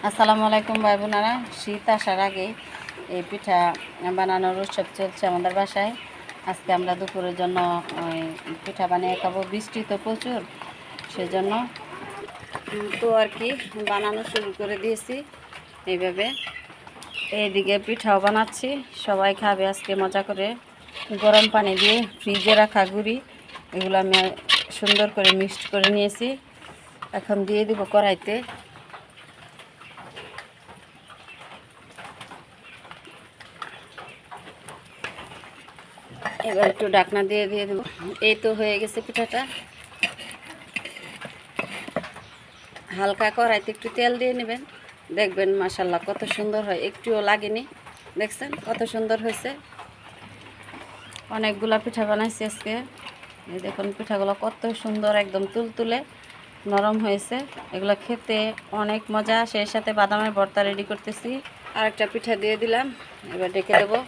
আসসালামু আলাইকুম ভাই বোনেরা। শীত আসার আগে এই পিঠা বানানোর উৎসব চলছে আমাদের বাসায়। আজকে আমরা দুপুরের জন্য ওই পিঠা বানিয়ে খাবো। বৃষ্টি তো প্রচুর, সেজন্য তো আর কি বানানো শুরু করে দিয়েছি এইভাবে। এইদিকে পিঠাও বানাচ্ছি, সবাই খাবে আজকে মজা করে। গরম পানি দিয়ে ফ্রিজে রাখা গুড়ি এগুলো আমি সুন্দর করে মিক্সড করে নিয়েছি। এখন দিয়ে দিব কড়াইতে। এবার একটু ঢাকনা দিয়ে দেবো। এই তো হয়ে গেছে পিঠাটা। হালকা কড়াইতে একটু তেল দিয়ে নেবেন, দেখবেন মাশাল্লাহ কত সুন্দর হয়, একটুও লাগেনি। দেখছেন কত সুন্দর হয়েছে। অনেকগুলা পিঠা বানাইছি আজকে। এই দেখুন পিঠাগুলো কত সুন্দর, একদম তুলতুলে নরম হয়েছে। এগুলো খেতে অনেক মজা। সেই সাথে বাদামের ভর্তা রেডি করতেছি। আর একটা পিঠা দিয়ে দিলাম, এবার ডেকে দেবো।